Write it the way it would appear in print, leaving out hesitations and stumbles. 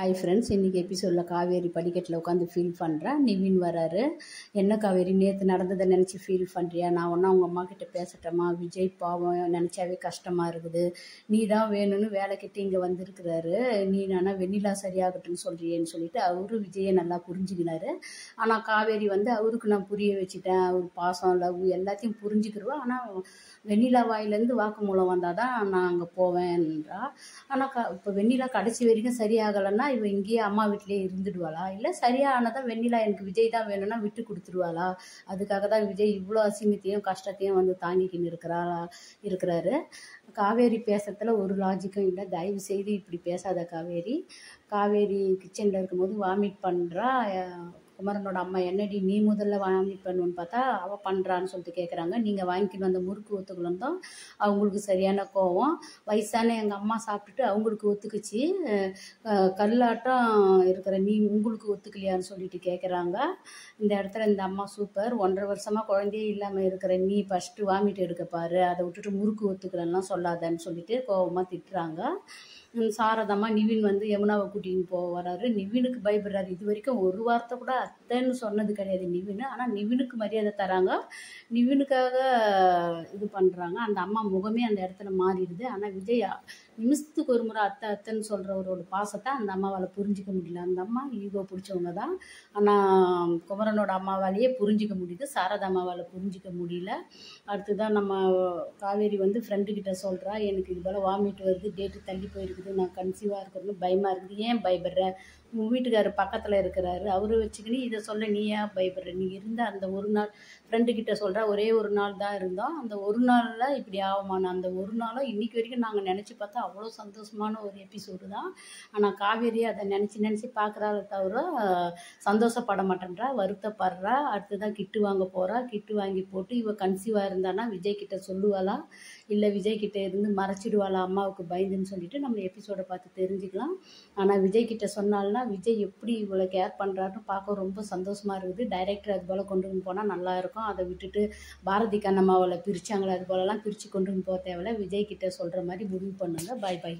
Hi friends, இன்றைக்கி எபிசோடில் காவேரி படிக்கட்டில் உட்காந்து ஃபீல் பண்ணுறேன். நிவின் வராரு. என்ன காவேரி, நேற்று நடந்ததை நினச்சி ஃபீல் பண்ணுறியா? நான் ஒன்றா அவங்க அம்மா கிட்டே பேசட்டேம்மா? விஜய் பாவம் நினச்சாவே கஷ்டமாக இருக்குது. நீ தான் வேணும்னு வேலைக்கிட்ட இங்கே வந்திருக்கிறாரு. நீ நானா வெண்ணிலா சரியாகட்டும்னு சொல்கிறியேன்னு சொல்லிட்டு அவரு விஜயை நல்லா புரிஞ்சுக்கினாரு. ஆனால் காவேரி அவருக்கு நான் புரிய வச்சுட்டேன். அவர் பாசம், லவ் எல்லாத்தையும் புரிஞ்சுக்கிடுவோம். ஆனால் வெண்ணிலா வாயிலேருந்து வாக்குமூலம் வந்தால் தான் நான் அங்கே போவேன்றா. ஆனால் இப்போ வெண்ணிலா கடைசி வரைக்கும் சரியாகலைன்னா இவ இங்கேயே அம்மா வீட்டிலேயே இருந்துடுவாளா? இல்லை சரியானதான் வெண்ணிலா எனக்கு விஜய் தான் வேணும்னா விட்டு கொடுத்துருவாளா? அதுக்காக தான் விஜய் இவ்வளோ அசிங்கத்தையும் கஷ்டத்தையும் தாங்கிக்கின்னு இருக்கிறாரு. காவேரி பேசுறதுல ஒரு லாஜிக்கும் இல்லை. தயவு செய்து இப்படி பேசாத காவேரி. காவேரி கிச்சனில் இருக்கும்போது வாமிட் பண்ணுறா. குமரனோட அம்மா, என்னடி நீ முதல்ல வாமிட் பண்ணுன்னு பார்த்தா அவள் பண்ணுறான்னு சொல்லிட்டு கேட்குறாங்க. நீங்கள் வாங்கிக்கின்னு வந்த முறுக்கு ஒத்துக்கலந்தோம் அவங்களுக்கு சரியான கோவம். வயசான எங்கள் அம்மா சாப்பிட்டுட்டு அவங்களுக்கு ஒத்துக்குச்சு, கல்லாட்டம் இருக்கிற நீ உங்களுக்கு ஒத்துக்கலையான்னு சொல்லிட்டு கேட்குறாங்க. இந்த இடத்துல இந்த அம்மா சூப்பர். 1.5 வருஷமாக குழந்தையே இல்லாமல் இருக்கிற நீ ஃபஸ்ட்டு வாமிட் எடுக்க பாரு, அதை விட்டுட்டு முறுக்கு ஒத்துக்கலன்னா சொல்லாதன்னு சொல்லிட்டு கோவமாக திட்டுறாங்க. சாரதம்மா, நிவின் யமுனாவை கூட்டின்னு வராரு. நிவினுக்கு பயப்படுறாரு. இது வரைக்கும் ஒரு வார்த்தை கூட அத்தைன்னு சொன்னது கிடையாது நிவின். ஆனால் நிவினுக்கு மரியாதை தராங்க, நிவினுக்காக இது பண்ணுறாங்க. அந்த அம்மா முகமே அந்த இடத்துல மாறிடுது. ஆனால் விஜய் நிமிஷத்துக்கு ஒரு முறை அத்தை அத்தைன்னு சொல்கிறவரோட பாசத்தை அந்த அம்மாவால் புரிஞ்சிக்க முடியல. அந்த அம்மா ஈகோ பிடிச்சவங்க தான். ஆனால் குமரனோட அம்மாவாலேயே புரிஞ்சிக்க முடியுது, சாரதாம்மாவால் புரிஞ்சிக்க முடியல. அடுத்துதான் நம்ம காவேரி ஃப்ரெண்டுக்கிட்ட சொல்கிறா, எனக்கு இது போல் வாமிட் வருது, டேட்டு தள்ளி போயிருக்குது, நான் கன்சீவாக இருக்கிறதுன்னு பயமாக இருக்குது. ஏன் பயப்படுற? உங்கள் வீட்டுக்காரர் பக்கத்தில் இருக்கிறாரு, அவரை வச்சுக்கின்னு இதை சொல்ல நீ ஏன் பயப்படுற? நீ இருந்த அந்த ஒரு நாள் ஃப்ரெண்டுக்கிட்ட சொல்கிறா, ஒரே ஒரு நாள் தான் இருந்தோம், அந்த ஒரு நாளில் இப்படி ஆகுமான அந்த ஒரு நாளும் இன்றைக்கி வரைக்கும் நாங்கள் நினச்சி பார்த்தா அவ்வளோ சந்தோஷமான ஒரு எபிசோடு தான். ஆனால் காவேரி அதை நினச்சி பார்க்குறாளே தவிர சந்தோஷப்பட மாட்டேன்றா, வருத்தப்படுறா. அடுத்துதான் கிட்டு வாங்க போகிறா. கிட்டு வாங்கி போட்டு இவ கன்சீவாக இருந்தானா விஜய்கிட்ட சொல்லுவாளா, இல்லை விஜய்கிட்ட இருந்து மறைச்சிடுவாளா அம்மாவுக்கு பயந்துன்னு சொல்லிட்டு நம்ம எபிசோடை பார்த்து தெரிஞ்சுக்கலாம். ஆனால் விஜய்கிட்ட சொன்னால்னா விஜய் எப்படி இவ்வளோ கேர் பண்ணுறாருன்னு பார்க்க ரொம்ப சந்தோஷமாக இருக்குது. டைரக்டர் அது போல் கொண்டு போனால் நல்லாயிருக்கும். அதை விட்டுட்டு பாரதி கண்ணம்மாவில் பிரித்தாங்களே அது போலலாம் பிரித்து கொண்டு போக தேவையில்ல. விஜய்கிட்ட சொல்கிற மாதிரி முடிவு பண்ணுங்க. பாய் பாய்.